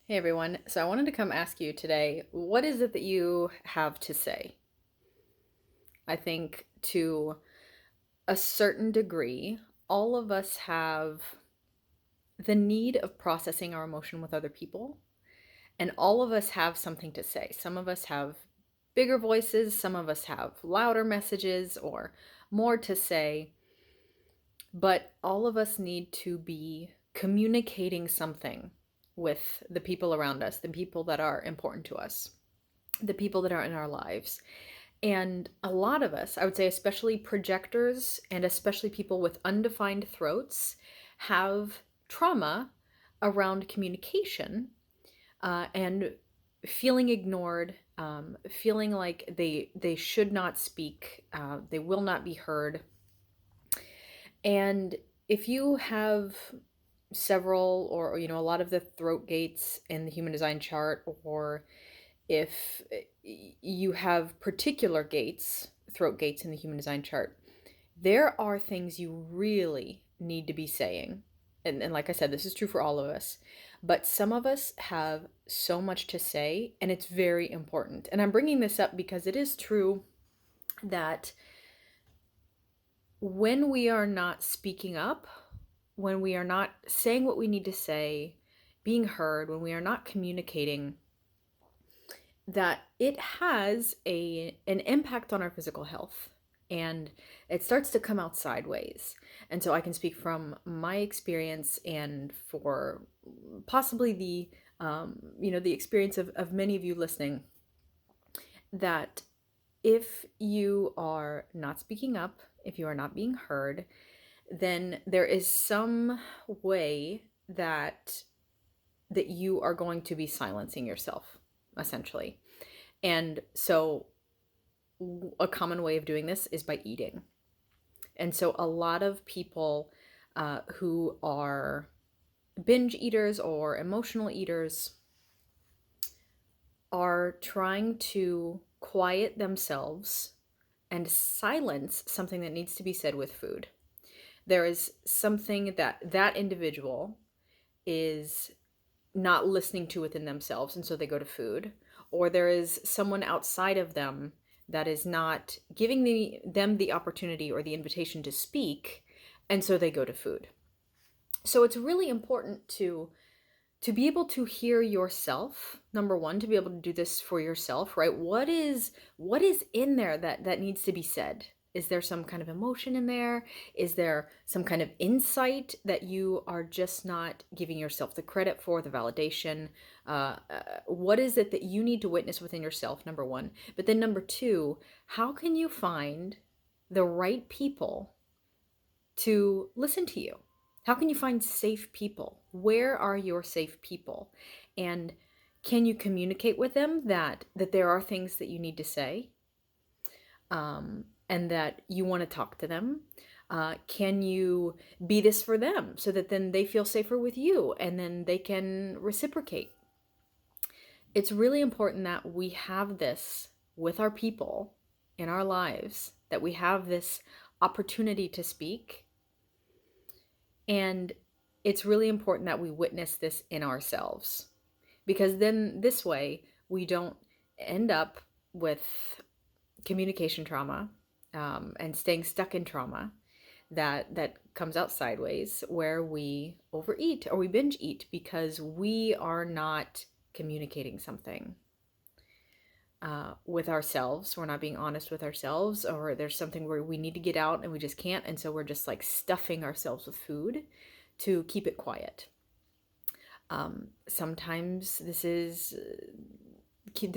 Hey everyone. So I wanted to come ask you today, what is it that you have to say? I think to a certain degree, all of us have the need of processing our emotion with other people, and all of us have something to say. Some of us have bigger voices, some of us have louder messages or more to say, but all of us need to be communicating something with the people around us, the people that are important to us, the people that are in our lives. And a lot of us, I would say, especially projectors and especially people with undefined throats, have trauma around communication and feeling ignored, feeling like they should not speak, they will not be heard. And if you have several or a lot of the throat gates in the human design chart, or if you have particular gates, throat gates in the human design chart, there are things you really need to be saying. And like I said, this is true for all of us. But some of us have so much to say, and it's very important. And I'm bringing this up because it is true that when we are not speaking up, when we are not saying what we need to say, being heard, when we are not communicating, that it has an impact on our physical health, and it starts to come out sideways. And so I can speak from my experience, and for possibly the experience of many of you listening, that if you are not speaking up, if you are not being heard, then there is some way that you are going to be silencing yourself, essentially. And so a common way of doing this is by eating. And so a lot of people who are binge eaters or emotional eaters are trying to quiet themselves and silence something that needs to be said with food. There is something that individual is not listening to within themselves, and so they go to food. Or there is someone outside of them that is not giving them the opportunity or the invitation to speak, and so they go to food. So it's really important to be able to hear yourself. Number one, to be able to do this for yourself, right? What is in there that needs to be said? Is there some kind of emotion in there? Is there some kind of insight that you are just not giving yourself the credit for, the validation? What is it that you need to witness within yourself, number one? But then number two, how can you find the right people to listen to you? How can you find safe people? Where are your safe people? And can you communicate with them that there are things that you need to say, and that you want to talk to them? Can you be this for them so that then they feel safer with you and then they can reciprocate? It's really important that we have this with our people in our lives, that we have this opportunity to speak. And it's really important that we witness this in ourselves, because then this way we don't end up with communication trauma, and staying stuck in trauma that comes out sideways, where we overeat or we binge eat because we are not communicating something with ourselves. We're not being honest with ourselves, or there's something where we need to get out and we just can't. And so we're just like stuffing ourselves with food to keep it quiet. Sometimes this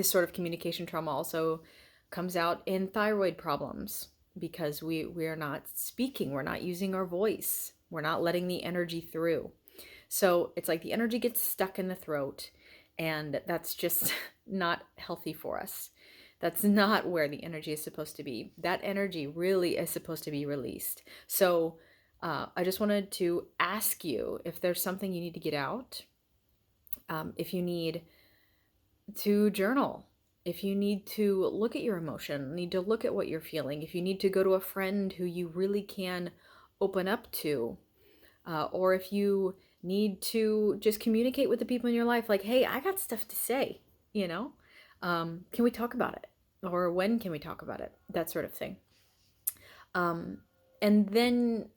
sort of communication trauma also comes out in thyroid problems, because we are not speaking, we're not using our voice, we're not letting the energy through. So it's like the energy gets stuck in the throat, and that's just not healthy for us. That's not where the energy is supposed to be. That energy really is supposed to be released. So I just wanted to ask you if there's something you need to get out, if you need to journal, if you need to look at your emotion, need to look at what you're feeling, if you need to go to a friend who you really can open up to, or if you need to just communicate with the people in your life like, hey, I got stuff to say, can we talk about it? Or when can we talk about it? That sort of thing. Um, and then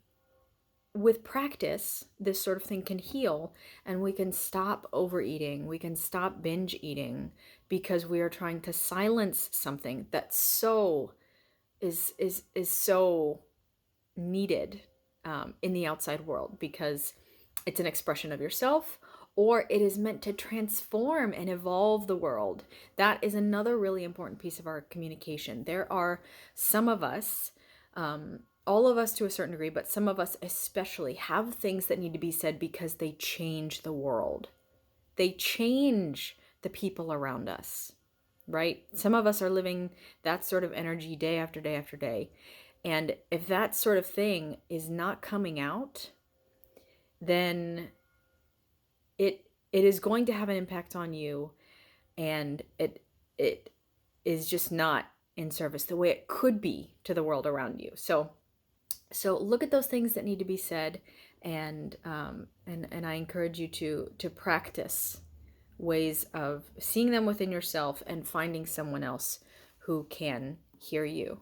with practice, this sort of thing can heal, and we can stop overeating. We can stop binge eating because we are trying to silence something that is so needed in the outside world, because it's an expression of yourself, or it is meant to transform and evolve the world. That is another really important piece of our communication. There are some of us, all of us to a certain degree, but some of us especially have things that need to be said because they change the world. They change the people around us, right? Some of us are living that sort of energy day after day after day. And if that sort of thing is not coming out, then it is going to have an impact on you, and it is just not in service the way it could be to the world around you. So look at those things that need to be said, and I encourage you to practice ways of seeing them within yourself and finding someone else who can hear you.